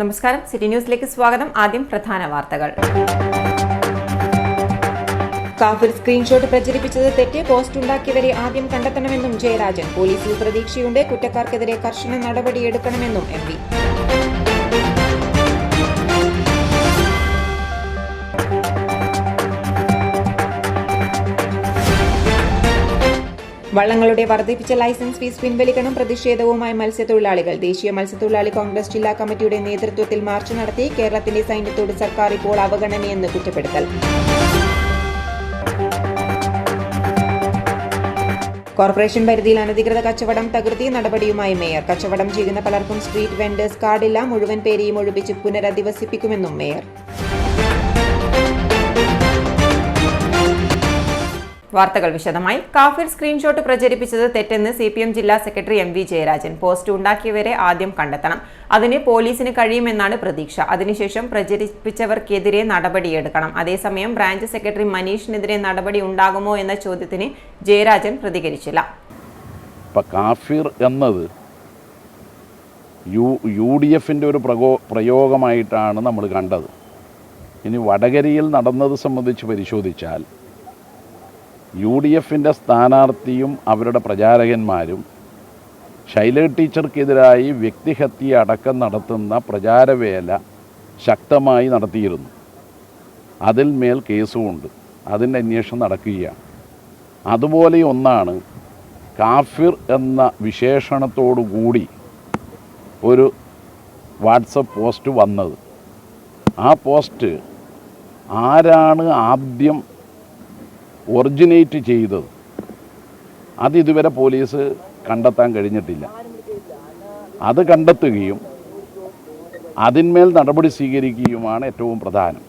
നമസ്കാരം, സിറ്റി ന്യൂസിലേക്ക് സ്വാഗതം. ആദ്യം പ്രധാന വാർത്തകൾ. കാഫിർ സ്ക്രീൻഷോട്ട് പ്രചരിപ്പിച്ചത് തെറ്റ്, പോസ്റ്റ് ഉണ്ടാക്കിയവരെ ആദ്യം കണ്ടെത്തണമെന്നും ജയരാജൻ. പോലീസിൽ പ്രതീക്ഷയുണ്ട്, കുറ്റക്കാർക്കെതിരെ കർശന നടപടിയെടുക്കണമെന്നും MP. വള്ളങ്ങളുടെ വർദ്ധിപ്പിച്ച ലൈസൻസ് ഫീസ് പിൻവലിക്കണം, പ്രതിഷേധവുമായി മത്സ്യത്തൊഴിലാളികൾ. ദേശീയ മത്സ്യത്തൊഴിലാളി കോൺഗ്രസ് ജില്ലാ കമ്മിറ്റിയുടെ നേതൃത്വത്തിൽ മാർച്ച് നടത്തി. കേരളത്തിന്റെ സൈന്യത്തോട് സർക്കാർ ഇപ്പോൾ അവഗണനയെന്ന് കുറ്റപ്പെടുത്തൽ. കോർപ്പറേഷൻ പരിധിയിൽ അനധികൃത കച്ചവടം തകർത്തി, നടപടിയുമായി മേയർ. കച്ചവടം ചെയ്യുന്ന പലർക്കും സ്ട്രീറ്റ് വെൻഡേഴ്സ് കാർഡില്ല, മുഴുവൻ പേരെയും ഒഴിപ്പിച്ച് പുനരധിവസിപ്പിക്കുമെന്നും മേയർ. വാർത്തകൾ വിശദമായി. കാഫിർ സ്ക്രീൻഷോട്ട് പ്രചരിപ്പിച്ചത് തെറ്റെന്ന് CPM ജില്ലാ സെക്രട്ടറി MV ജയരാജൻ. പോസ്റ്റ് ഉണ്ടാക്കിയവരെ ആദ്യം കണ്ടെത്തണം, അതിന് പോലീസിന് കഴിയുമെന്നാണ് പ്രതീക്ഷ. അതിനുശേഷം പ്രചരിപ്പിച്ചവർക്കെതിരെ നടപടിയെടുക്കണം. അതേസമയം ബ്രാഞ്ച് സെക്രട്ടറി മനീഷിനെതിരെ നടപടി ഉണ്ടാകുമോ എന്ന ചോദ്യത്തിന് ജയരാജൻ പ്രതികരിച്ചില്ല. കാഫിർ എന്നത് UDFന്റെ ഒരു പ്രയോഗമായിട്ടാണ് നമ്മൾ കണ്ടത്. ഇനി വടകരയിൽ നടന്നത് സംബന്ധിച്ച് പരിശോധിച്ചാൽ UDFന്റെ സ്ഥാനാർത്ഥിയും അവരുടെ പ്രചാരകന്മാരും ശൈല ടീച്ചർക്കെതിരായി വ്യക്തിഹത്യ അടക്കം നടത്തുന്ന പ്രചാരവേല ശക്തമായി നടത്തിയിരുന്നു. അതിൽ മേൽ കേസുമുണ്ട്, അതിൻ്റെ അന്വേഷണം നടക്കുകയാണ്. അതുപോലെ ഒന്നാണ് കാഫിർ എന്ന വിശേഷണത്തോടു കൂടി ഒരു വാട്സപ്പ് പോസ്റ്റ് വന്നത്. ആ പോസ്റ്റ് ആരാണ് ആദ്യം ഒറിജിനേറ്റ് ചെയ്തത് അതിതുവരെ പോലീസ് കണ്ടെത്താൻ കഴിഞ്ഞിട്ടില്ല. അത് കണ്ടെത്തുകയും അതിന്മേൽ നടപടി സ്വീകരിക്കുകയുമാണ് ഏറ്റവും പ്രധാനം.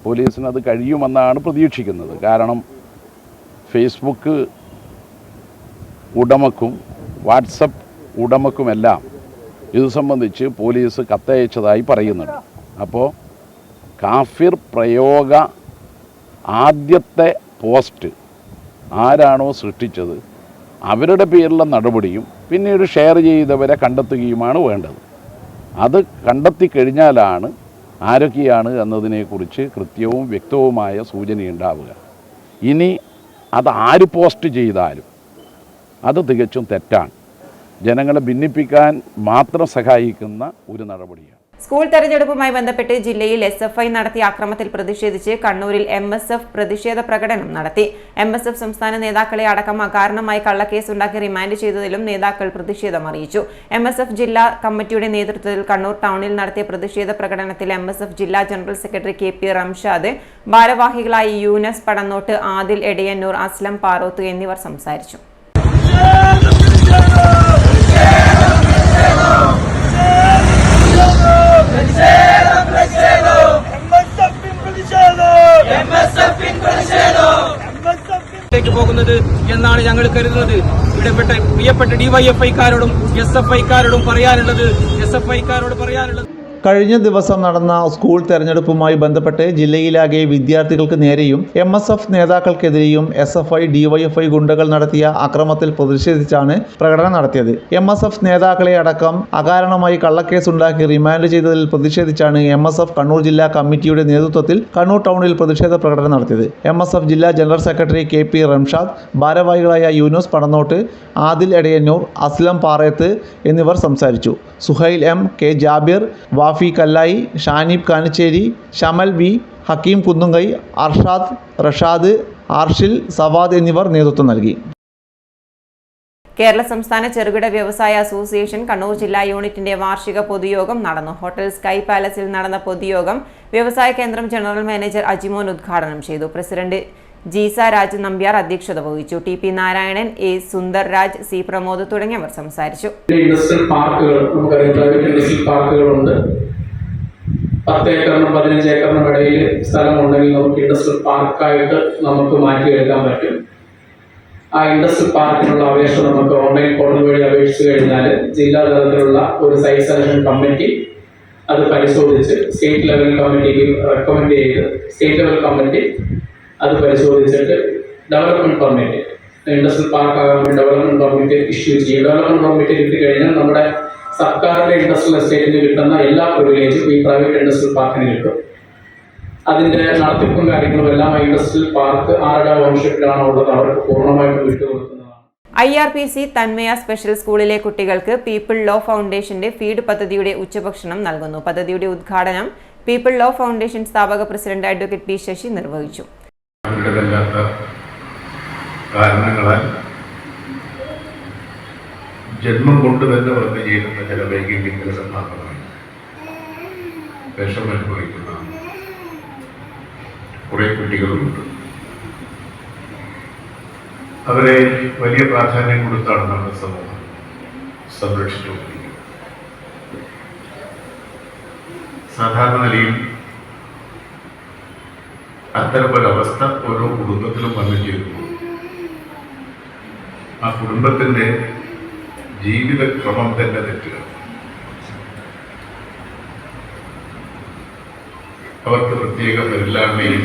പോലീസിന് അത് കഴിയുമെന്നാണ് പ്രതീക്ഷിക്കുന്നത്. കാരണം ഫേസ്ബുക്ക് ഉടമക്കും വാട്സപ്പ് ഉടമക്കുമെല്ലാം ഇത് സംബന്ധിച്ച് പോലീസ് കത്തയച്ചതായി പറയുന്നുണ്ട്. അപ്പോൾ കാഫിർ പ്രയോഗ ആദ്യത്തെ പോസ്റ്റ് ആരാണോ സൃഷ്ടിച്ചത് അവരുടെ പേരിലുള്ള നടപടിയും പിന്നീട് ഷെയർ ചെയ്തവരെ കണ്ടെത്തുകയുമാണ് വേണ്ടത്. അത് കണ്ടെത്തി കഴിഞ്ഞാലാണ് ആരൊക്കെയാണ് എന്നതിനെക്കുറിച്ച് കൃത്യവും വ്യക്തവുമായ സൂചനയുണ്ടാവുക. ഇനി അത് ആര് പോസ്റ്റ് ചെയ്താലും അത് തികച്ചും തെറ്റാണ്. ജനങ്ങളെ ഭിന്നിപ്പിക്കാൻ മാത്രം സഹായിക്കുന്ന ഒരു നടപടിയാണ്. സ്കൂൾ തെരഞ്ഞെടുപ്പുമായി ബന്ധപ്പെട്ട് ജില്ലയിൽ SFI നടത്തിയ അക്രമത്തിൽ പ്രതിഷേധിച്ച് കണ്ണൂരിൽ MSF പ്രതിഷേധ പ്രകടനം നടത്തി. MSF സംസ്ഥാന നേതാക്കളെ അടക്കം അകാരണമായി കള്ളക്കേസുണ്ടാക്കി റിമാൻഡ് ചെയ്തതിലും നേതാക്കൾ പ്രതിഷേധം അറിയിച്ചു. MSF ജില്ലാ കമ്മിറ്റിയുടെ നേതൃത്വത്തിൽ കണ്ണൂർ ടൗണിൽ നടത്തിയ പ്രതിഷേധ പ്രകടനത്തിൽ MSF ജില്ലാ ജനറൽ സെക്രട്ടറി KP റംഷാദ്, ഭാരവാഹികളായ യൂനസ് പടന്നോട്ട്, ആദിൽ എടയന്നൂർ, അസ്ലം പാറോത്ത് എന്നിവർ സംസാരിച്ചു. പോകുന്നത് എന്നാണ് ഞങ്ങൾ കരുതുന്നത്. ഇവിടെ പ്രിയപ്പെട്ട DYFIക്കാരോടും SFIക്കാരോടും പറയാനുള്ളത്, കഴിഞ്ഞ ദിവസം നടന്ന സ്കൂൾ തെരഞ്ഞെടുപ്പുമായി ബന്ധപ്പെട്ട് ജില്ലയിലാകെ വിദ്യാർത്ഥികൾക്ക് നേരെയും MSF നേതാക്കൾക്കെതിരെയും SFI DYFI ഗുണ്ടകൾ നടത്തിയ അക്രമത്തിൽ പ്രതിഷേധിച്ചാണ് പ്രകടനം നടത്തിയത്. MSF നേതാക്കളെ അടക്കം അകാരണമായി കള്ളക്കേസുണ്ടാക്കി റിമാൻഡ് ചെയ്തതിൽ പ്രതിഷേധിച്ചാണ് MSF കണ്ണൂർ ജില്ലാ കമ്മിറ്റിയുടെ നേതൃത്വത്തിൽ കണ്ണൂർ ടൗണിൽ പ്രതിഷേധ പ്രകടനം നടത്തിയത്. MSF ജില്ലാ ജനറൽ സെക്രട്ടറി KP റംഷാദ്, ഭാരവാഹികളായ യൂനസ് പടന്നോട്ട്, ആദിൽ എടയന്നൂർ, അസ്ലം പാറയത്ത് എന്നിവർ സംസാരിച്ചു. സുഹൈൽ M, K ജാബിർ, വാഫി കല്ലായി, ഷാനിബ് കാനിച്ചേരി, ഷമൽ V, ഹക്കീം കുന്നുങ്കൈ, അർഷാദ്, റഷാദ്, ആർഷിൽ, സവാദ് എന്നിവർ നേതൃത്വം നൽകി. കേരള സംസ്ഥാന ചെറുകിട വ്യവസായ അസോസിയേഷൻ കണ്ണൂർ ജില്ലാ യൂണിറ്റിന്റെ വാർഷിക പൊതുയോഗം നടന്നു. ഹോട്ടൽ സ്കൈ പാലസിൽ നടന്ന പൊതുയോഗം വ്യവസായ കേന്ദ്രം ജനറൽ മാനേജർ അജിമോൻ ഉദ്ഘാടനം ചെയ്തു. പ്രസിഡന്റ് ജീസ രാജ് നമ്പ്യാർ അധ്യക്ഷത വഹിച്ചു. TP Narayanan, A Sundar Raj, C Pramod തുടങ്ങിയവർ സംസാരിച്ചു. ഇൻഡസ്ട്രിയൽ പാർക്കുകൾ, നമുക്കറിയാം പ്രൈവറ്റ് ഇൻഡസ്ട്രിയൽ പാർക്കുകളുണ്ട്. 10 ഏക്കറിനും 15 ഏക്കറിനും ഇടയിൽ സ്ഥലമുണ്ടെങ്കിൽ നമുക്ക് ഇൻഡസ്ട്രിയൽ പാർക്കായിട്ട് നമുക്ക് മാറ്റിയെടുക്കാൻ പറ്റും. ആ ഇൻഡസ്ട്രിയൽ പാർക്കിനുള്ള അപേക്ഷ നമുക്ക് ഓൺലൈൻ പോർട്ടൽ വഴി അപേക്ഷിച്ചു കഴിഞ്ഞാൽ ജില്ലാ തലത്തിലുള്ള ഒരു സൈറ്റ് സെലക്ഷൻ കമ്മിറ്റി അത് പരിശോധിച്ച് സ്റ്റേറ്റ് ലെവൽ കമ്മിറ്റിക്ക് റെക്കമെൻഡ് ചെയ്ത് സ്റ്റേറ്റ് ലെവൽ കമ്മിറ്റി അത് പരിശോധിച്ചിട്ട് ഡെവലപ്മെന്റ് പെർമിറ്റ്, ഇൻഡസ്ട്രിയൽ പാർക്ക് ആകാൻ വേണ്ടി ഡെവലപ്മെന്റ് പെർമിറ്റ് ഇഷ്യൂ ചെയ്യും. ഡെവലപ്മെന്റ് പെർമിറ്റ് കിട്ടിക്കഴിഞ്ഞാൽ നമ്മുടെ സർക്കാരിന്റെ ഇൻഡസ്ട്രിയൽ എസ്റ്റേറ്റിന് കിട്ടുന്ന എല്ലാ പ്രിവിലേജും ഈ പ്രൈവറ്റ് ഇൻഡസ്ട്രിയൽ പാർക്കിന് കിട്ടും. അതിന്റെ നടത്തിപ്പും കാര്യങ്ങളും എല്ലാം ഇൻഡസ്ട്രിയൽ പാർക്ക് ആരുടെ ഓണർഷിപ്പിലാണോ ഉള്ളത് അവർക്ക് പൂർണ്ണമായിട്ട് വിട്ടുകൊടുക്കുന്നതാണ്. IRPC തന്മയ സ്പെഷ്യൽ സ്കൂളിലെ കുട്ടികൾക്ക് പീപ്പിൾ ലോ ഫൗണ്ടേഷന്റെ ഫീഡ് പദ്ധതിയുടെ ഉച്ചഭക്ഷണം നൽകുന്നു. പദ്ധതിയുടെ ഉദ്ഘാടനം പീപ്പിൾ ലോ ഫൗണ്ടേഷൻ സ്ഥാപക പ്രസിഡന്റ് അഡ്വക്കേറ്റ് പി ശശി നിർവഹിച്ചു. കാരണങ്ങളാൽ ജന്മം കൊണ്ട് തന്നെ വന്നു ചേരുന്ന ചില വൈകല്യങ്ങളുടെ ഭാഗമായി വിഷം അനുഭവിക്കുന്ന കുറേ കുട്ടികളുണ്ട്. അവരെ വലിയ പ്രാധാന്യം കൊടുത്താണ് നമ്മുടെ സമൂഹം സംരക്ഷിച്ചുകൊണ്ടിരിക്കുന്നത്. സാധാരണ നിലയിൽ അത്തരമൊരവസ്ഥ ഓരോ കുടുംബത്തിലും വന്നു ചേരുന്നു. ആ കുടുംബത്തിൻ്റെ ജീവിതക്രമം തന്നെ തെറ്റുക. അവർക്ക് പ്രത്യേക പരിലാളനയും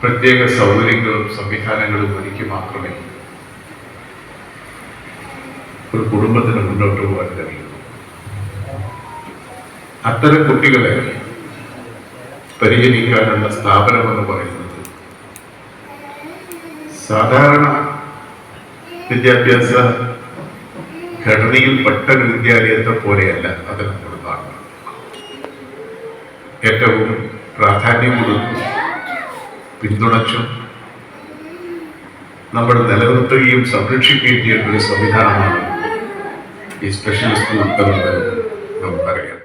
പ്രത്യേക സൗകര്യങ്ങളും സംവിധാനങ്ങളും ഒരുക്കി മാത്രമേ ഒരു കുടുംബത്തിന് മുന്നോട്ട് പോകാൻ കഴിയുള്ളൂ. അത്തരം കുട്ടികളെ പരിചരിക്കാനുള്ള സ്ഥാപനമെന്ന് പറയുന്നത് സാധാരണ വിദ്യാഭ്യാസ ഘടനയിൽപ്പെട്ട ഒരു വിദ്യാലയത്തെ പോലെയല്ല അത് നമ്മൾ കാണുന്നത്. ഏറ്റവും പ്രാധാന്യം കൊടുത്തു പിന്തുണച്ചും നമ്മൾ നിലനിർത്തുകയും സംരക്ഷിക്കുകയും ചെയ്യുന്ന ഒരു സംവിധാനമാണ് ഈ സ്പെഷ്യൽ സ്കൂൾ എന്നത് നമുക്കറിയാം.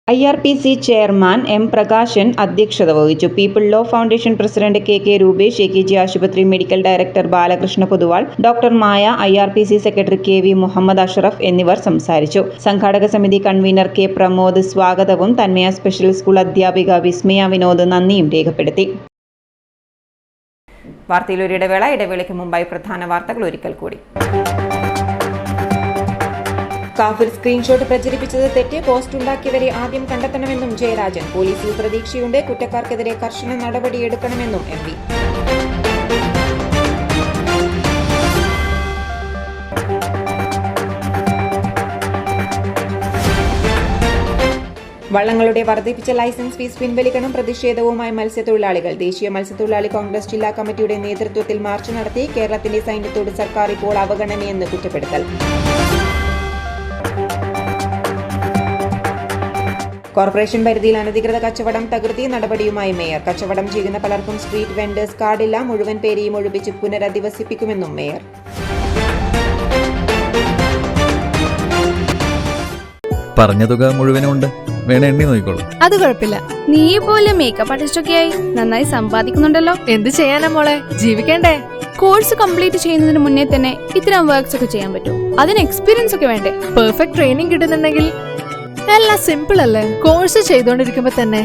IRPC chairman M. പ്രകാശൻ അധ്യക്ഷത വഹിച്ചു. People law foundation president KK Rupesh, AKG ആശുപത്രി medical director Balakrishna Poduval, doctor Maya, IRPC secretary KV Muhammad Ashraf എന്നിവർ സംസാരിച്ചു. സംഘാടക സമിതി കൺവീനർ K. പ്രമോദ് സ്വാഗതവും തന്മയ സ്പെഷ്യൽ സ്കൂൾ അധ്യാപിക വിസ്മയ വിനോദ് നന്ദിയും രേഖപ്പെടുത്തി. വാർത്തയിലൊരിടവേള. ഇടവേളയ്ക്ക് മുമ്പായി പ്രധാന വാർത്തകൾ ഒരിക്കൽ കൂടി. കാഫിർ സ്ക്രീൻഷോട്ട് പ്രചരിപ്പിച്ചത് തെറ്റ്, പോസ്റ്റ് ഉണ്ടാക്കിയവരെ ആദ്യം കണ്ടെത്തണമെന്നും ജയരാജൻ. പോലീസിൽ പ്രതീക്ഷയുണ്ട്, കുറ്റക്കാർക്കെതിരെ കർശന നടപടിയെടുക്കണമെന്നും MV. വള്ളങ്ങളുടെ വർദ്ധിപ്പിച്ച ലൈസൻസ് ഫീസ് പിൻവലിക്കണം. പ്രതിഷേധവുമായി മത്സ്യത്തൊഴിലാളികൾ. ദേശീയ മത്സ്യത്തൊഴിലാളി കോൺഗ്രസ് ജില്ലാ കമ്മിറ്റിയുടെ നേതൃത്വത്തിൽ മാർച്ച് നടത്തി. കേരളത്തിന്റെ സൈന്യത്തോട് സർക്കാർ ഇപ്പോൾ അവഗണനയെന്ന് കുറ്റപ്പെടുത്തൽ. കോർപ്പറേഷൻ പരിധിയിൽ അനധികൃത കച്ചവടം തകർത്തി നടപടിയുമായി മേയർ. കച്ചവടം ചെയ്യുന്ന പലർക്കും സ്ട്രീറ്റ് വെൻഡേഴ്സ് കാർഡില്ല. മുഴുവൻ പേരെയും ഒഴിപ്പിച്ച് പുനരധിവസിപ്പിക്കുമെന്നും മേയർ. പറഞ്ഞ തുക മുഴുവനുണ്ട്, വേണ എണ്ണി നോക്കിക്കോളൂ. അത് കുഴപ്പമില്ല. നീ പോലെ മേക്കപ്പ് ആർട്ടിസ്റ്റൊക്കെയായി നന്നായി സമ്പാദിക്കുന്നുണ്ടല്ലോ. എന്ത് ചെയ്യാനാ മോളെ, ജീവിക്കണ്ടേ? കോഴ്സ് കംപ്ലീറ്റ് ചെയ്യുന്നതിന് മുന്നേ തന്നെ ഇത്തരം വർക്ക്സ് ഒക്കെ ചെയ്യാൻ പറ്റും. അതിന് എക്സ്പീരിയൻസ് ഒക്കെ വേണ്ടേ? പെർഫെക്റ്റ് ട്രെയിനിങ് കിട്ടുന്നുണ്ടെങ്കിൽ എല്ലാം സിമ്പിൾ അല്ലേ? കോഴ്സ് ചെയ്തുകൊണ്ടിരിക്കുമ്പോ തന്നെ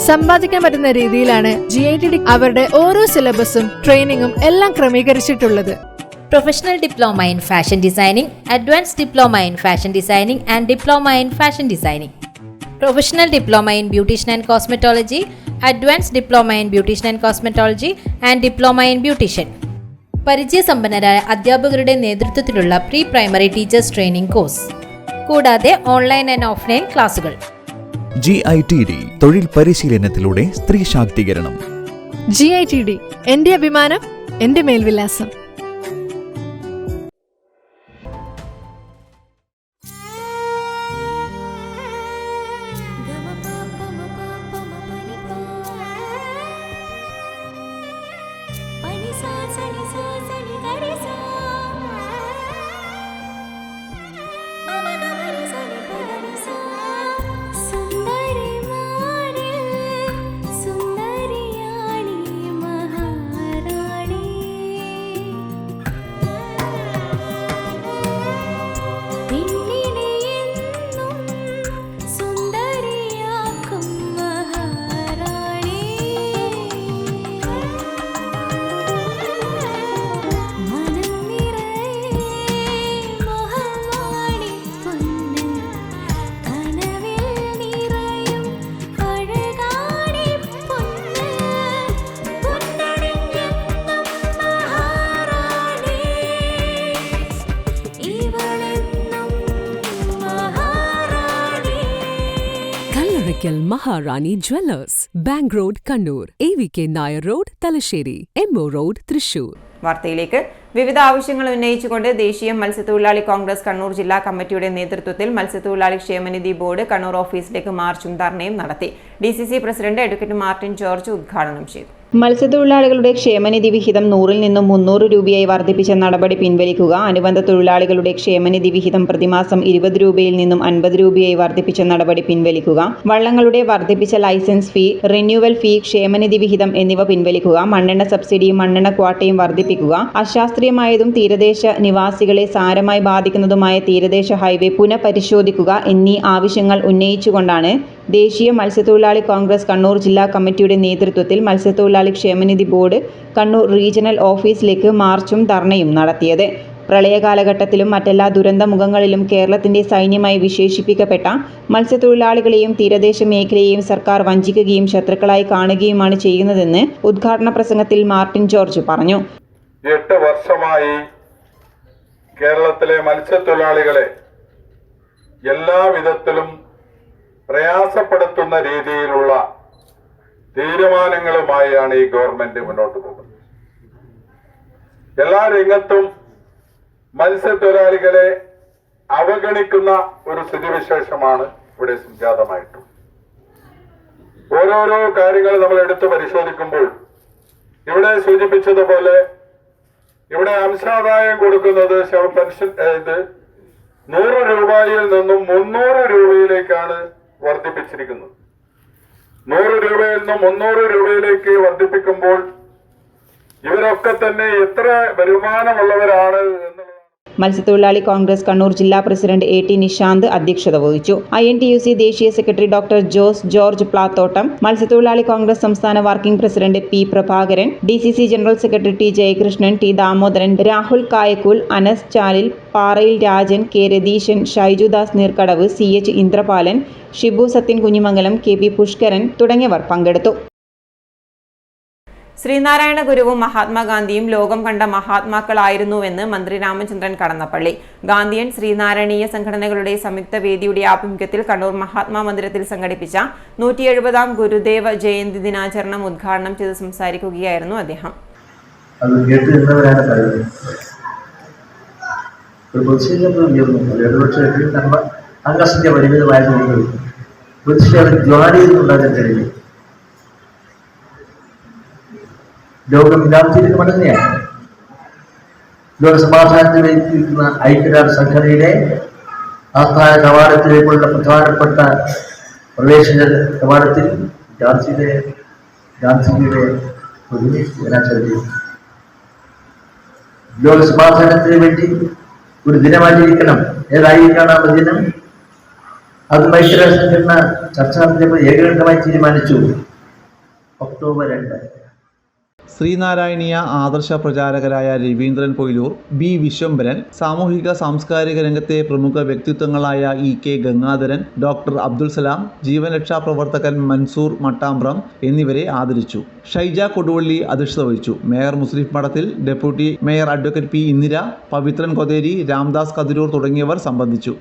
സമ്പാദിക്കാൻ പറ്റുന്ന രീതിയിലാണ് GITD അവരുടെ ഓരോ സിലബസും ട്രെയിനിങ്ങും എല്ലാം ക്രമീകരിച്ചിട്ടുള്ളത്. Professional Diploma in Fashion Designing, Advanced Diploma in Fashion Designing and Diploma in Fashion Designing. Professional Diploma in Beautician and Cosmetology, Advanced Diploma in Beautician and Cosmetology and Diploma in Beautician. പരിചയസമ്പന്നരായ അധ്യാപകരുടെ നേതൃത്വത്തിലുള്ള pre primary teachers training course, കൂടാതെ online and offline ക്ലാസുകൾ. GITD തൊഴിൽ പരിശീലനത്തിലൂടെ സ്ത്രീ ശാക്തീകരണം. GITD എന്റെ അഭിമാനം, എന്റെ മേൽവിലാസം. Karaikal Maharani Jewellers, Bank Road, Kannur, AVK Nair Road, Talasheri, MO Road, Thrissur. വാർത്തയിലേക്ക്. വിവിധ ആവശ്യങ്ങൾ ഉന്നയിച്ചുകൊണ്ട് ദേശീയ മത്സ്യത്തൊഴിലാളി കോൺഗ്രസ് കണ്ണൂർ ജില്ലാ കമ്മിറ്റിയുടെ നേതൃത്വത്തിൽ മത്സ്യത്തൊഴിലാളി ക്ഷേമനിധി ബോർഡ് കണ്ണൂർ ഓഫീസിലേക്ക് മാർച്ചും ധർണയും നടത്തി. DCC president advocate Martin George ഉദ്ഘാടനം ചെയ്തു. മത്സ്യത്തൊഴിലാളികളുടെ ക്ഷേമനിധി വിഹിതം 100 നിന്നും 300 രൂപയായി വർദ്ധിപ്പിച്ച നടപടി പിൻവലിക്കുക. അനുബന്ധ തൊഴിലാളികളുടെ ക്ഷേമനിധി വിഹിതം പ്രതിമാസം 20 രൂപയിൽ നിന്നും 50 രൂപയായി വർദ്ധിപ്പിച്ച നടപടി പിൻവലിക്കുക. വള്ളങ്ങളുടെ വർദ്ധിപ്പിച്ച ലൈസൻസ് ഫീ, റിന്യൂവൽ ഫീ, ക്ഷേമനിധി വിഹിതം എന്നിവ പിൻവലിക്കുക. മണ്ണെണ്ണ സബ്സിഡിയും മണ്ണെണ്ണ ക്വാട്ടയും വർദ്ധിപ്പിക്കുക. അശാസ്ത്രീയമായതും തീരദേശ നിവാസികളെ സാരമായി ബാധിക്കുന്നതുമായ തീരദേശ ഹൈവേ പുനഃപരിശോധിക്കുക എന്നീ ആവശ്യങ്ങൾ ഉന്നയിച്ചുകൊണ്ടാണ് ദേശീയ മത്സ്യത്തൊഴിലാളി കോൺഗ്രസ് കണ്ണൂർ ജില്ലാ കമ്മിറ്റിയുടെ നേതൃത്വത്തിൽ മത്സ്യത്തൊഴിലാളി ക്ഷേമനിധി ബോർഡ് കണ്ണൂർ റീജിയണൽ ഓഫീസിലേക്ക് മാർച്ചും ധർണയും നടത്തിയത്. പ്രളയകാലഘട്ടത്തിലും മറ്റെല്ലാ ദുരന്തമുഖങ്ങളിലും കേരളത്തിന്റെ സൈന്യമായി വിശേഷിപ്പിക്കപ്പെട്ട മത്സ്യത്തൊഴിലാളികളെയും തീരദേശ മേഖലയെയും സർക്കാർ വഞ്ചിക്കുകയും ശത്രുക്കളായി കാണുകയുമാണ് ചെയ്യുന്നതെന്ന് ഉദ്ഘാടന പ്രസംഗത്തിൽ മാർട്ടിൻ ജോർജ് പറഞ്ഞു. 8 വർഷമായി കേരളത്തിലെ മത്സ്യത്തൊഴിലാളികളെ എല്ലാ വിധത്തിലും പ്രയാസപ്പെടുത്തുന്ന രീതിയിലുള്ള തീരുമാനങ്ങളുമായാണ് ഈ ഗവൺമെന്റ് മുന്നോട്ട് പോകുന്നത്. എല്ലാ രംഗത്തും മത്സ്യത്തൊഴിലാളികളെ അവഗണിക്കുന്ന ഒരു സ്ഥിതിവിശേഷമാണ് ഇവിടെ സംജാതമായിട്ടുള്ളത്. ഓരോരോ കാര്യങ്ങൾ നമ്മൾ എടുത്തു പരിശോധിക്കുമ്പോൾ ഇവിടെ സൂചിപ്പിച്ചതുപോലെ ഇവിടെ അംശാദായം കൊടുക്കുന്നത് പെൻഷൻ 100 രൂപയിൽ നിന്നും 300 രൂപയിലേക്കാണ് വർദ്ധിപ്പിച്ചിരിക്കുന്നത്. 100 രൂപയിൽ നിന്നും 300 രൂപയിലേക്ക് വർദ്ധിപ്പിക്കുമ്പോൾ ഇവരൊക്കെ തന്നെ എത്ര വരുമാനമുള്ളവരാണ് എന്നുള്ളത്. മത്സ്യത്തൊഴിലാളി കോൺഗ്രസ് കണ്ണൂർ ജില്ലാ പ്രസിഡന്റ് AT നിശാന്ത് അധ്യക്ഷത വഹിച്ചു. INTUC ദേശീയ സെക്രട്ടറി ഡോക്ടർ ജോർജ് പ്ലാത്തോട്ടം, മത്സ്യത്തൊഴിലാളി കോൺഗ്രസ് സംസ്ഥാന working president P Prabhakaran, DCC general secretary T Jayakrishnan, T Damodaran, Rahul Kayakkool, Anas Chalil, Parayil Rajan, K Ratheeshan, ഷൈജുദാസ് Neerkadavu, CH Indrapalan, Shibu Sathyan Kunhimangalam, KP Pushkaran തുടങ്ങിയവർ പങ്കെടുത്തു. ശ്രീനാരായണ ഗുരുവും മഹാത്മാഗാന്ധിയും ലോകം കണ്ട മഹാത്മാക്കളായിരുന്നുവെന്ന് മന്ത്രി രാമചന്ദ്രൻ കടന്നപ്പള്ളി. ഗാന്ധിയൻ ശ്രീനാരായണീയ സംഘടനകളുടെ സംയുക്ത വേദിയുടെ ആഭിമുഖ്യത്തിൽ കണ്ണൂർ മഹാത്മാ മന്ദിരത്തിൽ സംഘടിപ്പിച്ച 170ാം ഗുരുദേവ ജയന്തി ദിനാചരണം ഉദ്ഘാടനം ചെയ്ത് സംസാരിക്കുകയായിരുന്നു അദ്ദേഹം. ലോകം ഗാന്ധിയിലേക്ക് മടങ്ങുകയാണ്. ലോകസമാധാനത്തിലേക്കിരിക്കുന്ന ഐക്യരാഷ്ട്ര സംഘടനയുടെ ആസ്ഥാന കവാടത്തിലേക്കുള്ള പ്രധാനപ്പെട്ട പ്രവേശന കവാടത്തിൽ ഗാന്ധിജിയുടെ ലോകസമാധാനത്തിന് വേണ്ടി ഒരു ദിനമായിരിക്കണം. ഏതായിരിക്കണം ആ ദിനം? അത് ഐക്യരാഷ്ട്ര സംഘടന ചർച്ചാ ഏകകണ്ഠമായി തീരുമാനിച്ചു. ഒക്ടോബർ 2. ശ്രീനാരായണീയ ആദർശ പ്രചാരകരായ രവീന്ദ്രൻ പൊയിലൂർ, B വിശ്വംഭരൻ, സാമൂഹിക സാംസ്കാരിക രംഗത്തെ പ്രമുഖ വ്യക്തിത്വങ്ങളായ EK ഗംഗാധരൻ, ഡോക്ടർ അബ്ദുൽ സലാം, ജീവൻരക്ഷാ പ്രവർത്തകൻ മൻസൂർ മട്ടാമ്പ്രം എന്നിവരെ ആദരിച്ചു. ഷൈജ കൊടുവള്ളി അധ്യക്ഷത വഹിച്ചു. Mayor Muslih Madathil, deputy mayor advocate P Indira, Pavithran Kotheri, Ramdas Kathiroor തുടങ്ങിയവർ സംബന്ധിച്ചു.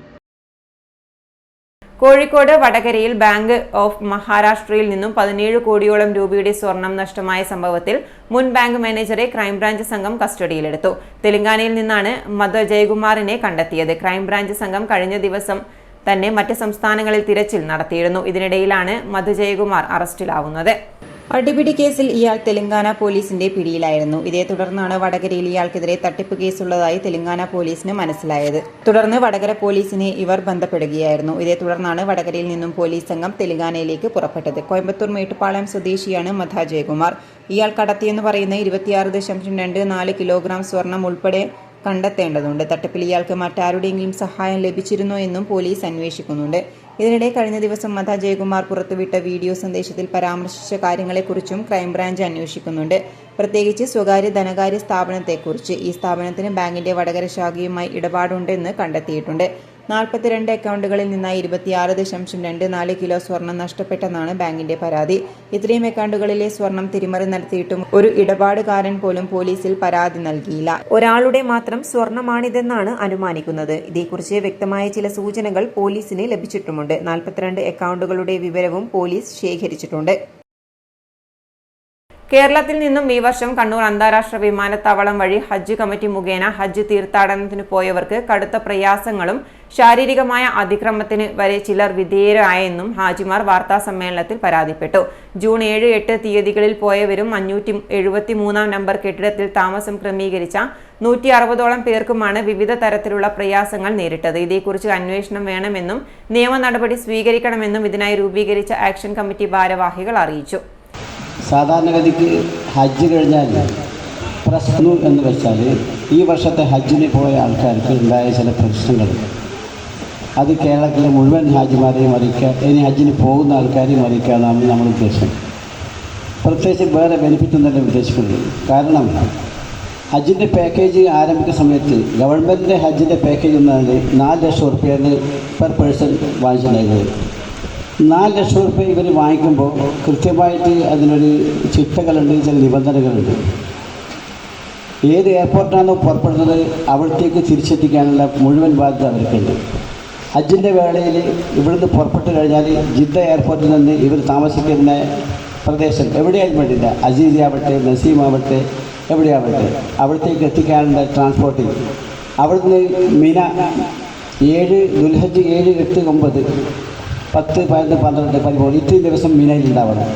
കോഴിക്കോട് വടകരയിൽ ബാങ്ക് ഓഫ് മഹാരാഷ്ട്രയിൽ നിന്നും 17 കോടിയോളം രൂപയുടെ സ്വർണം നഷ്ടമായ സംഭവത്തിൽ മുൻ ബാങ്ക് മാനേജറെ ക്രൈംബ്രാഞ്ച് സംഘം കസ്റ്റഡിയിലെടുത്തു. തെലങ്കാനയിൽ നിന്നാണ് മധു ജയകുമാറിനെ കണ്ടെത്തിയത്. ക്രൈംബ്രാഞ്ച് സംഘം കഴിഞ്ഞ ദിവസം തന്നെ മറ്റ് സംസ്ഥാനങ്ങളിൽ തിരച്ചിൽ നടത്തിയിരുന്നു. ഇതിനിടയിലാണ് മധു ജയകുമാർ അറസ്റ്റിലാവുന്നത്. അടിപിടി കേസിൽ ഇയാൾ തെലങ്കാന പോലീസിന്റെ പിടിയിലായിരുന്നു. ഇതേ തുടർന്നാണ് വടകരയിൽ ഇയാൾക്കെതിരെ തട്ടിപ്പ് കേസുള്ളതായി തെലങ്കാന പോലീസിന് മനസ്സിലായത്. തുടർന്ന് വടകര പോലീസിനെ ഇവർ ബന്ധപ്പെടുകയായിരുന്നു. ഇതേ തുടർന്നാണ് വടകരയിൽ നിന്നും പോലീസ് സംഘം തെലങ്കാനയിലേക്ക് പുറപ്പെട്ടത്. കോയമ്പത്തൂർ മേട്ടുപ്പാളയം സ്വദേശിയാണ് മധു ജയകുമാർ. ഇയാൾ കടത്തിയെന്ന് പറയുന്ന 26.24 കിലോഗ്രാം സ്വർണം ഉൾപ്പെടെ കണ്ടെത്തേണ്ടതുണ്ട്. തട്ടിപ്പിൽ ഇയാൾക്ക് മറ്റാരുടെയെങ്കിലും സഹായം ലഭിച്ചിരുന്നോ എന്നും പോലീസ് അന്വേഷിക്കുന്നുണ്ട്. ഇതിനിടെ കഴിഞ്ഞ ദിവസം മധു ജയകുമാർ പുറത്തുവിട്ട വീഡിയോ സന്ദേശത്തിൽ പരാമർശിച്ച കാര്യങ്ങളെക്കുറിച്ചും ക്രൈംബ്രാഞ്ച് അന്വേഷിക്കുന്നുണ്ട്. പ്രത്യേകിച്ച് സ്വകാര്യ ധനകാര്യ സ്ഥാപനത്തെക്കുറിച്ച്. ഈ സ്ഥാപനത്തിന് ബാങ്കിന്റെ വടകര ശാഖയുമായി ഇടപാടുണ്ടെന്ന് കണ്ടെത്തിയിട്ടുണ്ട്. 42 അക്കൗണ്ടുകളിൽ നിന്നായി 26.24 കിലോ സ്വർണം നഷ്ടപ്പെട്ടെന്നാണ് ബാങ്കിന്റെ പരാതി. ഇത്രയും അക്കൗണ്ടുകളിലെ സ്വർണം തിരിമറി നടത്തിയിട്ടും ഒരു ഇടപാടുകാരൻ പോലും പോലീസിൽ പരാതി നൽകിയില്ല. ഒരാളുടെ മാത്രം സ്വർണമാണിതെന്നാണ് അനുമാനിക്കുന്നത്. ഇതേക്കുറിച്ച് വ്യക്തമായ ചില സൂചനകൾ പോലീസിന് ലഭിച്ചിട്ടുമുണ്ട്. 42 അക്കൗണ്ടുകളുടെ വിവരവും പോലീസ് ശേഖരിച്ചിട്ടുണ്ട്. കേരളത്തിൽ നിന്നും ഈ വർഷം കണ്ണൂർ അന്താരാഷ്ട്ര വിമാനത്താവളം വഴി ഹജ്ജ് കമ്മിറ്റി മുഖേന ഹജ്ജ് തീർത്ഥാടനത്തിന് പോയവർക്ക് കടുത്ത പ്രയാസങ്ങളും ശാരീരികമായ അതിക്രമത്തിന് വരെ ചിലർ വിധേയരായെന്നും ഹാജിമാർ വാർത്താസമ്മേളനത്തിൽ പരാതിപ്പെട്ടു. ജൂൺ 7, 8 തീയതികളിൽ പോയവരും 573 നമ്പർ കെട്ടിടത്തിൽ താമസം ക്രമീകരിച്ച 160ഓളം പേർക്കുമാണ് വിവിധ തരത്തിലുള്ള പ്രയാസങ്ങൾ നേരിട്ടത്. ഇതേക്കുറിച്ച് അന്വേഷണം വേണമെന്നും നിയമ നടപടി സ്വീകരിക്കണമെന്നും ഇതിനായി രൂപീകരിച്ച ആക്ഷൻ കമ്മിറ്റി ഭാരവാഹികൾ അറിയിച്ചു. സാധാരണഗതിക്ക് ഹജ്ജ് കഴിഞ്ഞാൽ പ്രശ്നം എന്ന് വെച്ചാൽ ഈ വർഷത്തെ ഹജ്ജിന് പോയ ആൾക്കാർക്ക് ഉണ്ടായ ചില പ്രശ്നങ്ങൾ അത് കേരളത്തിലെ മുഴുവൻ ഹാജിമാരെയും അറിയിക്കുക, ഇനി ഹജ്ജിന് പോകുന്ന ആൾക്കാരെയും അറിയിക്കുക എന്നാണ് നമ്മൾ ഉദ്ദേശം. പ്രത്യേകിച്ച് വേറെ ബെനിഫിറ്റും തന്നെ ഉദ്ദേശിക്കുന്നത്. കാരണം ഹജ്ജിൻ്റെ പാക്കേജ് ആരംഭിക്കുന്ന സമയത്ത് ഗവൺമെൻറ്റിൻ്റെ ഹജ്ജിൻ്റെ പാക്കേജ് എന്നാണ് 4 ലക്ഷം റുപ്യാണ് പെർ പേഴ്സൺ വാങ്ങിച്ചിട്ടുണ്ടായിരുന്നത്. 4 ലക്ഷം റുപ്യ ഇവർ വാങ്ങിക്കുമ്പോൾ കൃത്യമായിട്ട് അതിനൊരു ചിട്ടകളുണ്ട്, ചില നിബന്ധനകളുണ്ട്. ഏത് എയർപോർട്ടാണോ പുറപ്പെടുന്നത് അവിടത്തേക്ക് തിരിച്ചെത്തിക്കാനുള്ള മുഴുവൻ ബാധ്യത അവർക്കുണ്ട്. ഹജ്ജിൻ്റെ വേളയിൽ ഇവിടുന്ന് പുറപ്പെട്ട് കഴിഞ്ഞാൽ ജിദ്ദ എയർപോർട്ടിൽ നിന്ന് ഇവർ താമസിക്കുന്ന പ്രദേശം എവിടെയായാലും വേണ്ടില്ല, അസീസി ആവട്ടെ, നസീം ആവട്ടെ, എവിടെയാവട്ടെ, അവിടത്തേക്ക് എത്തിക്കാനുള്ള ട്രാൻസ്പോർട്ടിങ്. അവിടുന്ന് മിന 7 ദുൽഹജ്ജ് 7, 8, 9, 10, 11, 12, 13 ഇത്രയും ദിവസം മീനയിലുണ്ടാവണം.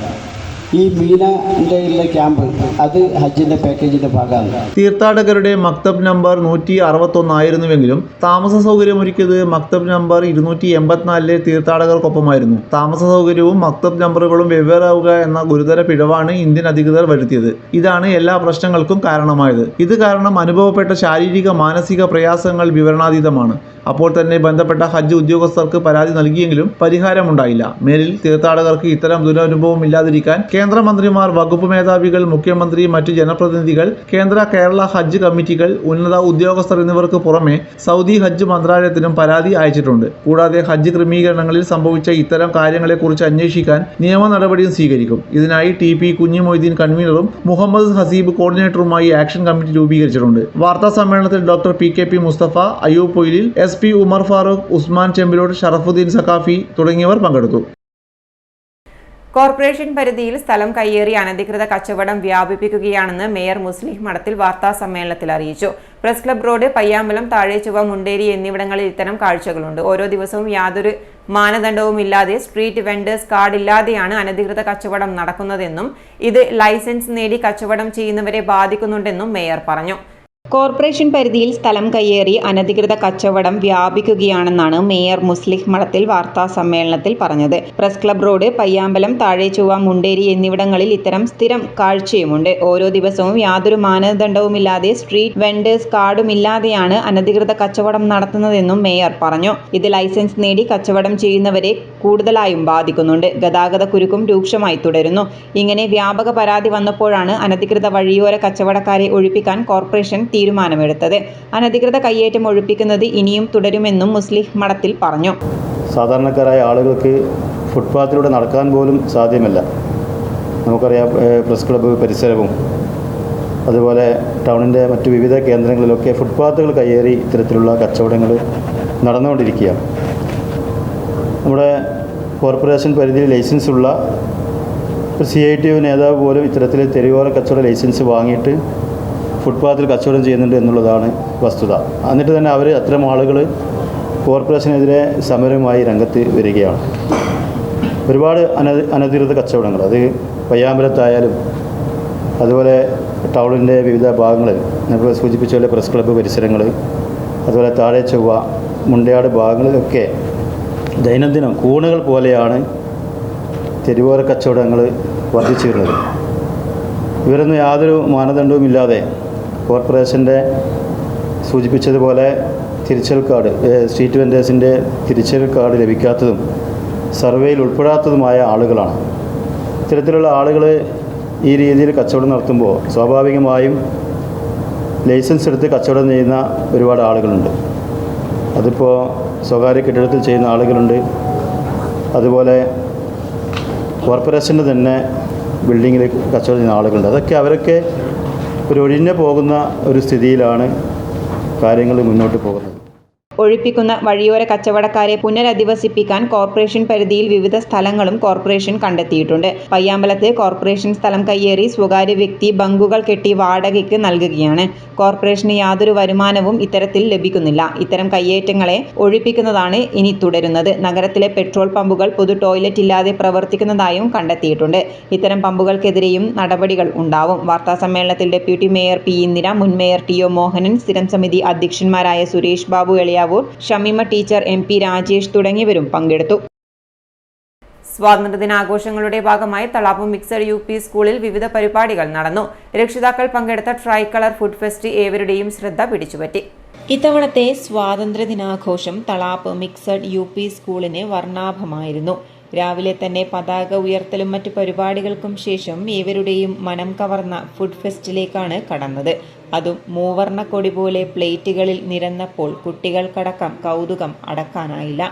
ഈ മീനൻ്റെ ക്യാമ്പ് അത് ഹജ്ജിൻ്റെ പാക്കേജിൻ്റെ ഭാഗമാണ്. തീർത്ഥാടകരുടെ മക്തബ് നമ്പർ 161 ആയിരുന്നുവെങ്കിലും താമസ സൗകര്യമൊരുക്കിയത് മക്തബ് നമ്പർ 284 തീർത്ഥാടകർക്കൊപ്പമായിരുന്നു. താമസ സൗകര്യവും മക്തബ് നമ്പറുകളും വെവ്വേറാവുക എന്ന ഗുരുതര പിഴവാണ് ഇന്ത്യൻ അധികൃതർ വരുത്തിയത്. ഇതാണ് എല്ലാ പ്രശ്നങ്ങൾക്കും കാരണമായത്. ഇത് കാരണം അനുഭവപ്പെട്ട ശാരീരിക മാനസിക പ്രയാസങ്ങൾ വിവരണാതീതമാണ്. അപ്പോൾ തന്നെ ബന്ധപ്പെട്ട ഹജ്ജ് ഉദ്യോഗസ്ഥർക്ക് പരാതി നൽകിയെങ്കിലും പരിഹാരമുണ്ടായില്ല. മേലിൽ തീർത്ഥാടകർക്ക് ഇത്തരം ദുരനുഭവം ഇല്ലാതിരിക്കാൻ കേന്ദ്രമന്ത്രിമാർ, വകുപ്പ് മേധാവികൾ, മുഖ്യമന്ത്രി, മറ്റു ജനപ്രതിനിധികൾ, കേരള ഹജ്ജ് കമ്മിറ്റികൾ, ഉന്നത ഉദ്യോഗസ്ഥർ എന്നിവർക്ക് പുറമെ സൗദി ഹജ്ജ് മന്ത്രാലയത്തിനും പരാതി അയച്ചിട്ടുണ്ട്. കൂടാതെ ഹജ്ജ് ക്രമീകരണങ്ങളിൽ സംഭവിച്ച ഇത്തരം കാര്യങ്ങളെക്കുറിച്ച് അന്വേഷിക്കാൻ നിയമ നടപടിയും സ്വീകരിക്കും. ഇതിനായി TP കുഞ്ഞിമൊയ്തീൻ കൺവീനറും മുഹമ്മദ് ഹസീബ് കോർഡിനേറ്ററുമായി ആക്ഷൻ കമ്മിറ്റി രൂപീകരിച്ചിട്ടുണ്ട്. വാർത്താ സമ്മേളനത്തിൽ doctor PKP Mustafa, Ayyub Poyilil, SP Umar Farooq, Usman Chembilode, Sharafuddin Sakhafi തുടങ്ങിയവർ പങ്കെടുത്തു. കോർപ്പറേഷൻ പരിധിയിൽ സ്ഥലം കയ്യേറി അനധികൃത കച്ചവടം വ്യാപിപ്പിക്കുകയാണെന്ന് മേയർ മുസ്ലിം മഠത്തിൽ വാർത്താ സമ്മേളനത്തിൽ അറിയിച്ചു. Press club road, Payyambalam, Thazhechuva, Munderi എന്നിവിടങ്ങളിൽ ഇത്തരം കാഴ്ചകളുണ്ട്. ഓരോ ദിവസവും യാതൊരു മാനദണ്ഡവുമില്ലാതെ സ്ട്രീറ്റ് വെൻഡേഴ്സ് കാർഡ് ഇല്ലാതെയാണ് അനധികൃത കച്ചവടം നടക്കുന്നതെന്നും ഇത് ലൈസൻസ് നേടി കച്ചവടം ചെയ്യുന്നവരെ ബാധിക്കുന്നുണ്ടെന്നും മേയർ പറഞ്ഞു. കോർപ്പറേഷൻ പരിധിയിൽ സ്ഥലം കയ്യേറി അനധികൃത കച്ചവടം വ്യാപിക്കുകയാണെന്നാണ് മേയർ മുസ്ലിം മഠത്തിൽ വാർത്താ സമ്മേളനത്തിൽ പറഞ്ഞത്. Press club road, Payyambalam, Thazhechuva, Munderi എന്നിവിടങ്ങളിൽ ഇത്തരം സ്ഥിരം കാഴ്ചയുമുണ്ട്. ഓരോ ദിവസവും യാതൊരു മാനദണ്ഡവുമില്ലാതെ സ്ട്രീറ്റ് വെൻഡേഴ്സ് കാർഡുമില്ലാതെയാണ് അനധികൃത കച്ചവടം നടത്തുന്നതെന്നും മേയർ പറഞ്ഞു. ഇത് ലൈസൻസ് നേടി കച്ചവടം ചെയ്യുന്നവരെ കൂടുതലായും ബാധിക്കുന്നുണ്ട്. ഗതാഗത കുരുക്കും രൂക്ഷമായി തുടരുന്നു. ഇങ്ങനെ വ്യാപക പരാതി വന്നപ്പോഴാണ് അനധികൃത വഴിയോര കച്ചവടക്കാരെ ഒഴിപ്പിക്കാൻ കോർപ്പറേഷൻ തീരുമാനമെടുത്തത്. അനധികൃത കയ്യേറ്റം ഒഴിപ്പിക്കുന്നത് ഇനിയും തുടരുമെന്നും മുസ്ലിം മഠത്തിൽ പറഞ്ഞു. സാധാരണക്കാരായ ആളുകൾക്ക് ഫുട്പാത്തിലൂടെ നടക്കാൻ പോലും സാധ്യമല്ല. നമുക്കറിയാം, പ്രസ് ക്ലബ്ബ് പരിസരവും അതുപോലെ ടൗണിൻ്റെ മറ്റു വിവിധ കേന്ദ്രങ്ങളിലൊക്കെ ഫുട്പാത്തുകൾ കയ്യേറി ഇത്തരത്തിലുള്ള കച്ചവടങ്ങൾ നടന്നുകൊണ്ടിരിക്കുകയാണ്. നമ്മുടെ കോർപ്പറേഷൻ പരിധിയിൽ ലൈസൻസ് ഉള്ള CITU നേതാവ് പോലും ഇത്തരത്തിൽ തെരുവോര കച്ചവട ലൈസൻസ് വാങ്ങിയിട്ട് ഫുട്പാത്തിൽ കച്ചവടം ചെയ്യുന്നുണ്ട് എന്നുള്ളതാണ് വസ്തുത. എന്നിട്ട് തന്നെ അവർ അത്തരം ആളുകൾ കോർപ്പറേഷനെതിരെ സമരവുമായി രംഗത്ത് വരികയാണ്. ഒരുപാട് അനധികൃത കച്ചവടങ്ങൾ, അത് പയ്യാമ്പലത്തായാലും അതുപോലെ ടൗണിൻ്റെ വിവിധ ഭാഗങ്ങളിൽ നമ്മൾ സൂചിപ്പിച്ച പോലെ പ്രസ് ക്ലബ്ബ് പരിസരങ്ങൾ, അതുപോലെ താഴെ ചൊവ്വ, മുണ്ടയാട് ഭാഗങ്ങളിലൊക്കെ ദൈനംദിനം കൂണുകൾ പോലെയാണ് തെരുവോര കച്ചവടങ്ങൾ വർദ്ധിച്ചു വരുന്നത്. ഇവരൊന്നും യാതൊരു മാനദണ്ഡവുമില്ലാതെ കോർപ്പറേഷൻ്റെ സൂചിപ്പിച്ചതുപോലെ തിരിച്ചൽ കാർഡ്, സ്ട്രീറ്റ് വെൻഡേഴ്സിൻ്റെ തിരിച്ചൽ കാർഡ് ലഭിക്കാത്തതും സർവേയിൽ ഉൾപ്പെടാത്തതുമായ ആളുകളാണ്. ഇത്തരത്തിലുള്ള ആളുകൾ ഈ രീതിയിൽ കച്ചവടം നടത്തുമ്പോൾ സ്വാഭാവികമായും ലൈസൻസ് എടുത്ത് കച്ചവടം ചെയ്യുന്ന ഒരുപാട് ആളുകളുണ്ട്. അത് അതിപ്പോൾ സ്വകാര്യ കെട്ടിടത്തിൽ ചെയ്യുന്ന ആളുകളുണ്ട്, അതുപോലെ കോർപ്പറേഷൻ്റെ തന്നെ ബിൽഡിങ്ങിൽ കച്ചവടം ചെയ്യുന്ന ആളുകളുണ്ട്. അവരൊക്കെ ഒരു ഒഴിഞ്ഞു പോകുന്ന ഒരു സ്ഥിതിയിലാണ് കാര്യങ്ങൾ മുന്നോട്ട് പോകുന്നത്. ഒഴിപ്പിക്കുന്ന വഴിയോര കച്ചവടക്കാരെ പുനരധിവസിപ്പിക്കാൻ കോർപ്പറേഷൻ പരിധിയിൽ വിവിധ സ്ഥലങ്ങളും കോർപ്പറേഷൻ കണ്ടെത്തിയിട്ടുണ്ട്. പയ്യാമ്പലത്ത് കോർപ്പറേഷൻ സ്ഥലം കയ്യേറി സ്വകാര്യ വ്യക്തി ബങ്കുകൾ കെട്ടി വാടകയ്ക്ക് നൽകുകയാണ്. കോർപ്പറേഷന് യാതൊരു വരുമാനവും ഇത്തരത്തിൽ ലഭിക്കുന്നില്ല. ഇത്തരം കയ്യേറ്റങ്ങളെ ഒഴിപ്പിക്കുന്നതാണ് ഇനി തുടരുന്നത്. നഗരത്തിലെ പെട്രോൾ പമ്പുകൾ പൊതു ടോയ്ലറ്റ് ഇല്ലാതെ പ്രവർത്തിക്കുന്നതായും കണ്ടെത്തിയിട്ടുണ്ട്. ഇത്തരം പമ്പുകൾക്കെതിരെയും നടപടികൾ ഉണ്ടാവും. വാർത്താസമ്മേളനത്തിൽ ഡെപ്യൂട്ടി മേയർ പി ഇന്ദിര, മുൻ മേയർ ടി ഒ മോഹനൻ, സ്ഥിരം സമിതി അധ്യക്ഷന്മാരായ Suresh Babu Eliyavoor, Shameema teacher, M P Rajesh തുടങ്ങിയവരും പങ്കെടുത്തു. സ്വാതന്ത്ര്യദിനാഘോഷങ്ങളുടെ ഭാഗമായി തളാപ്പ് മിക്സഡ് UP സ്കൂളിൽ വിവിധ പരിപാടികൾ നടന്നു. രക്ഷിതാക്കൾ പങ്കെടുത്ത ട്രൈ കളർ ഫുഡ് ഫെസ്റ്റ് ഏവരുടെയും ശ്രദ്ധ പിടിച്ചുപറ്റി. ഇത്തവണത്തെ സ്വാതന്ത്ര്യദിനാഘോഷം തളാപ്പ് മിക്സഡ് UP സ്കൂളിന് വർണ്ണാഭമായിരുന്നു. രാവിലെ തന്നെ പതാക ഉയർത്തലും മറ്റു പരിപാടികൾക്കും ശേഷം ഏവരുടെയും മനം കവർന്ന ഫുഡ് ഫെസ്റ്റിലേക്കാണ് കടന്നത്. അതും മൂവർണ്ണ കൊടി പോലെ പ്ലേറ്റുകളിൽ നിരന്നപ്പോൾ കുട്ടികൾക്കടക്കം കൗതുകം അടക്കാനായില്ല.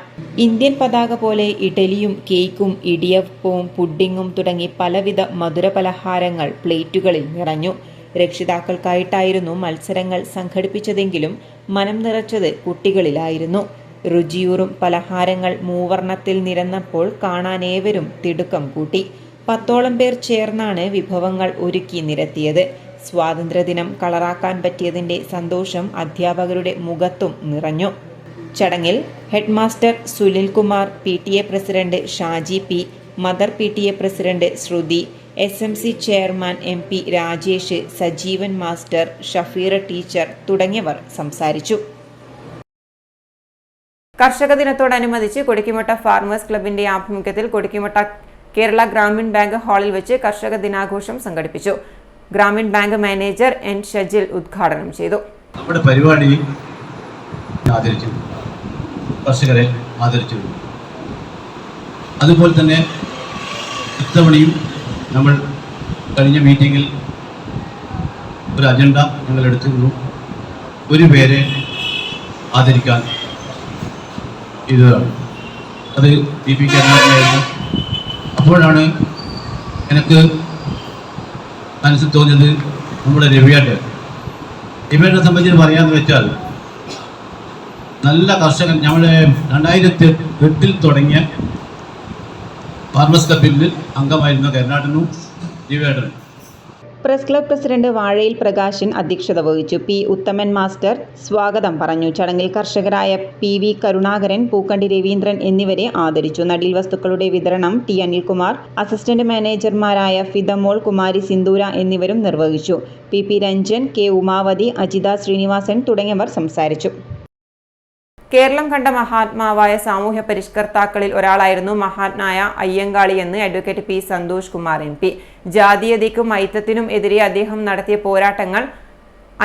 ഇന്ത്യൻ പതാക പോലെ ഇഡലിയും കേക്കും ഇടിയപ്പവും പുഡിങ്ങും തുടങ്ങി പലവിധ മധുരപലഹാരങ്ങൾ പ്ലേറ്റുകളിൽ നിറഞ്ഞു. രക്ഷിതാക്കൾക്കായിട്ടായിരുന്നു മത്സരങ്ങൾ സംഘടിപ്പിച്ചതെങ്കിലും മനം നിറച്ചത് കുട്ടികളിലായിരുന്നു. രുചിയൂറും പലഹാരങ്ങൾ മൂവർണ്ണത്തിൽ നിരന്നപ്പോൾ കാണാനേവരും തിടുക്കം കൂട്ടി. 10ഓളം പേർ ചേർന്നാണ് വിഭവങ്ങൾ ഒരുക്കി നിരത്തിയത്. സ്വാതന്ത്ര്യദിനം കളറാക്കാൻ പറ്റിയതിന്റെ സന്തോഷം അധ്യാപകരുടെ മുഖത്തും നിറഞ്ഞു. ചടങ്ങിൽ headmaster Sunil Kumar, PTA president Shaji P, mother PTA president Sruthi, SMC chairman MP Rajesh, Sajeevan master, Shafeera teacher തുടങ്ങിയവർ സംസാരിച്ചു. കർഷക ദിനത്തോടനുബന്ധിച്ച് കൊടിക്കുമട്ട ഫാർമേഴ്സ് ക്ലബിന്റെ ആഭിമുഖ്യത്തിൽ കൊടിക്കുമട്ട കേരള ഗ്രാമീൺ ബാങ്ക് ഹാളിൽ വെച്ച് കർഷക ദിനാഘോഷം സംഘടിപ്പിച്ചു. Grameen bank manager N Shajil ഉദ്ഘാടനം ചെയ്തു. നമ്മുടെ പരിപാടി ആദരിച്ചു, കർഷകരെ ആദരിച്ചു. അതുപോലെ തന്നെ ഇത്തവണയും നമ്മൾ കഴിഞ്ഞ മീറ്റിങ്ങിൽ ഒരു അജണ്ട ഞങ്ങൾ എടുത്തിരുന്നു. ഒരു പേരെ ആദരിക്കാൻ ഇതാണ്, അത് DP കരുണാകരനായിരുന്നു. അപ്പോഴാണ് എനിക്ക് മനസ്സിൽ തോന്നിയത് നമ്മുടെ രവിയേട്ടനെ സംബന്ധിച്ച് പറയാമെന്ന് വെച്ചാൽ, നല്ല കർഷകൻ. ഞങ്ങളുടെ 2008 തുടങ്ങിയ ഫാർമേഴ്സ് ക്ലബിൽ അംഗമായിരുന്ന കരുണാകരനും രവിയേട്ടനും. പ്രസ് ക്ലബ് പ്രസിഡന്റ് വാഴയിൽ പ്രകാശൻ അധ്യക്ഷത വഹിച്ചു. P ഉത്തമൻ മാസ്റ്റർ സ്വാഗതം പറഞ്ഞു. ചടങ്ങിൽ കർഷകരായ PV കരുണാകരൻ, പൂക്കണ്ടി രവീന്ദ്രൻ എന്നിവരെ ആദരിച്ചു. നടീൽ വസ്തുക്കളുടെ വിതരണം T അനിൽകുമാർ, അസിസ്റ്റന്റ് മാനേജർമാരായ ഫിദമോൾ, കുമാരി സിന്ദൂര എന്നിവരും നിർവഹിച്ചു. PP രഞ്ജൻ, K ഉമാവതി, അജിത ശ്രീനിവാസൻ തുടങ്ങിയവർ സംസാരിച്ചു. കേരളം കണ്ട മഹാത്മാവായ സാമൂഹ്യ പരിഷ്കർത്താക്കളിൽ ഒരാളായിരുന്നു മഹാത്മാനായ അയ്യങ്കാളി എന്ന് advocate P Santhosh Kumar MP. ജാതീയതയ്ക്കും ഐത്തത്തിനും എതിരെ അദ്ദേഹം നടത്തിയ പോരാട്ടങ്ങൾ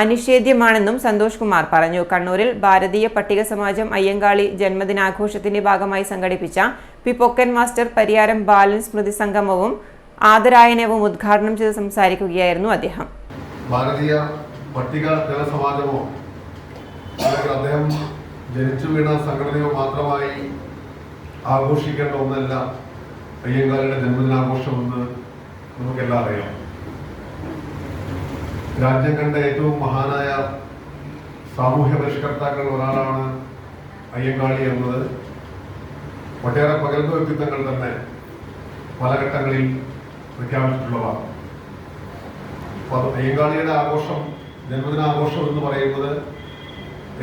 അനിഷേധ്യമാണെന്നും സന്തോഷ് കുമാർ പറഞ്ഞു. കണ്ണൂരിൽ ഭാരതീയ പട്ടിക സമാജം അയ്യങ്കാളി ജന്മദിനാഘോഷത്തിന്റെ ഭാഗമായി സംഘടിപ്പിച്ച P പൊക്കൻ മാസ്റ്റർ പരിയാരം ബാലൻ സ്മൃതി സംഗമവും ആദരായനവും ഉദ്ഘാടനം ചെയ്ത് സംസാരിക്കുകയായിരുന്നു അദ്ദേഹം. ഭാരതീയ പട്ടിക ജനസമാജമോ അദ്ദേഹം ജനിച്ചു വീണ സംഘടനയോ മാത്രമായി ആഘോഷിക്കേണ്ട ഒന്നല്ല അയ്യങ്കാളിയുടെ ജന്മദിനാഘോഷമെന്ന് നമുക്കെല്ലാം അറിയാം. രാജ്യം കണ്ട ഏറ്റവും മഹാനായ സാമൂഹ്യ പരിഷ്കർത്താക്കളിൽ ഒരാളാണ് അയ്യങ്കാളി എന്നത് ഒട്ടേറെ പകർന്ന വ്യക്തിത്വങ്ങൾ തന്നെ പല ഘട്ടങ്ങളിൽ പ്രഖ്യാപിച്ചിട്ടുള്ളതാണ്. അപ്പോൾ അയ്യങ്കാളിയുടെ ആഘോഷം, ജന്മദിനാഘോഷം എന്ന് പറയുന്നത്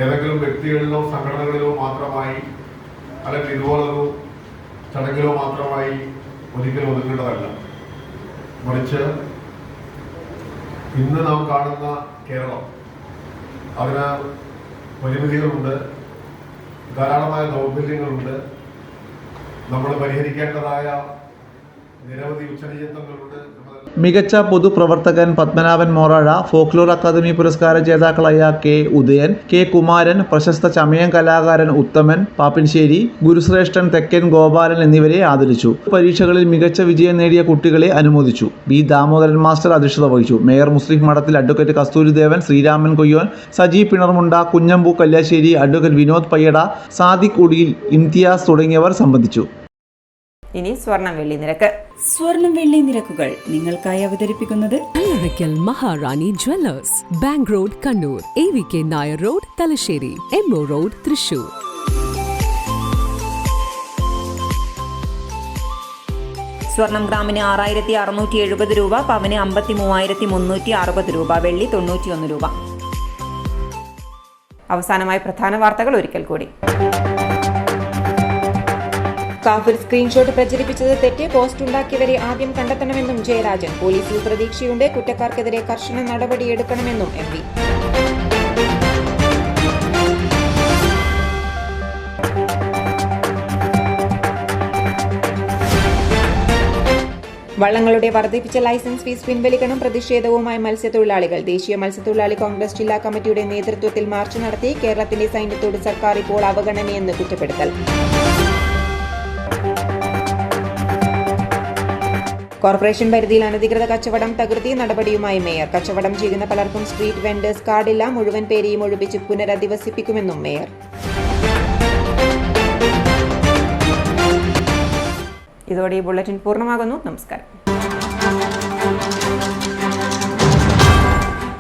ഏതെങ്കിലും വ്യക്തികളിലോ സംഘടനകളിലോ മാത്രമായി അല്ലെങ്കിൽ ഇതുപോലൊരു ചടങ്ങിലോ മാത്രമായി ഒരിക്കലും ഒതുങ്ങേണ്ടതല്ല. മറിച്ച് ഇന്ന് നാം കാണുന്ന കേരളം, അതിന് പരിമിതികളുണ്ട്, ധാരാളമായ ദൗർബല്യങ്ങളുണ്ട്, നമ്മൾ പരിഹരിക്കേണ്ടതായ നിരവധി ഉച്ചനീചത്വങ്ങളുണ്ട്. മികച്ച പൊതുപ്രവർത്തകൻ പത്മനാഭൻ മോറാഴ, ഫോക്ലോർ അക്കാദമി പുരസ്കാര ജേതാക്കളായ കെ ഉദയൻ, കെ കുമാരൻ, പ്രശസ്ത ചമയം കലാകാരൻ ഉത്തമൻ പാപ്പിൻശ്ശേരി, ഗുരുശ്രേഷ്ഠൻ തെക്കൻ ഗോപാലൻ എന്നിവരെ ആദരിച്ചു. പരീക്ഷകളിൽ മികച്ച വിജയം നേടിയ കുട്ടികളെ അനുമോദിച്ചു. ബി ദാമോദരൻ മാസ്റ്റർ അധ്യക്ഷത വഹിച്ചു. മേയർ മുസ്ലിം മഠത്തിൽ അഡ്വക്കേറ്റ് കസ്തൂരിദേവൻ, ശ്രീരാമൻ കൊയ്യോൻ, സജി പിണർമുണ്ട, കുഞ്ഞമ്പു കല്യാശ്ശേരി, അഡ്വക്കേറ്റ് വിനോദ് പയ്യട, സാദിഖ് ഉടിയിൽ, ഇംതിയാസ് തുടങ്ങിയവർ സംബന്ധിച്ചു. ഇനി സ്വർണം വെള്ളി നിരക്ക്. സ്വർണം വെള്ളി നിരക്കുകൾ നിങ്ങൾക്കായി അവതരിപ്പിക്കുന്നത് Kallarakkal Maharani jewellers, bank road Kannur, AVK Nair road Thalassery, MO road Thrissur. സ്വർണം ഗ്രാമിന് 6670 രൂപ, പവന് 53,360 രൂപ, വെള്ളി 91 രൂപ. അവസാനമായി പ്രധാന വാർത്തകൾ ഒരിക്കൽ കൂടി. കാഫിർ സ്ക്രീൻഷോട്ട് പ്രചരിപ്പിച്ചത് തെറ്റ്, പോസ്റ്റ് ഉണ്ടാക്കിയവരെ ആദ്യം കണ്ടെത്തണമെന്നും ജയരാജൻ. പോലീസിൽ പ്രതീക്ഷയുണ്ട്, കുറ്റക്കാർക്കെതിരെ കർശന നടപടിയെടുക്കണമെന്നും MP. വള്ളങ്ങളുടെ വർദ്ധിപ്പിച്ച ലൈസൻസ് ഫീസ് പിൻവലിക്കണം, പ്രതിഷേധവുമായി മത്സ്യത്തൊഴിലാളികൾ. ദേശീയ മത്സ്യത്തൊഴിലാളി കോൺഗ്രസ് ജില്ലാ കമ്മിറ്റിയുടെ നേതൃത്വത്തിൽ മാർച്ച് നടത്തി. കേരളത്തിന്റെ സൈന്യത്തോട് സർക്കാർ ഇപ്പോൾ അവഗണനയെന്ന് കുറ്റപ്പെടുത്തൽ. കോർപ്പറേഷൻ പരിധിയിൽ അനധികൃത കച്ചവടം തകൃതി, നടപടിയുമായി മേയർ. കച്ചവടം ചെയ്യുന്ന പലർക്കും സ്ട്രീറ്റ് വെൻഡേഴ്സ് കാർഡില്ല, മുഴുവൻ പേരെയും ഒഴിപ്പിച്ച് പുനരധിവസിപ്പിക്കുമെന്നും മേയർ. ഇതോടെ ഈ ബുള്ളറ്റിൻ പൂർണ്ണമാകുന്നു. നമസ്കാരം.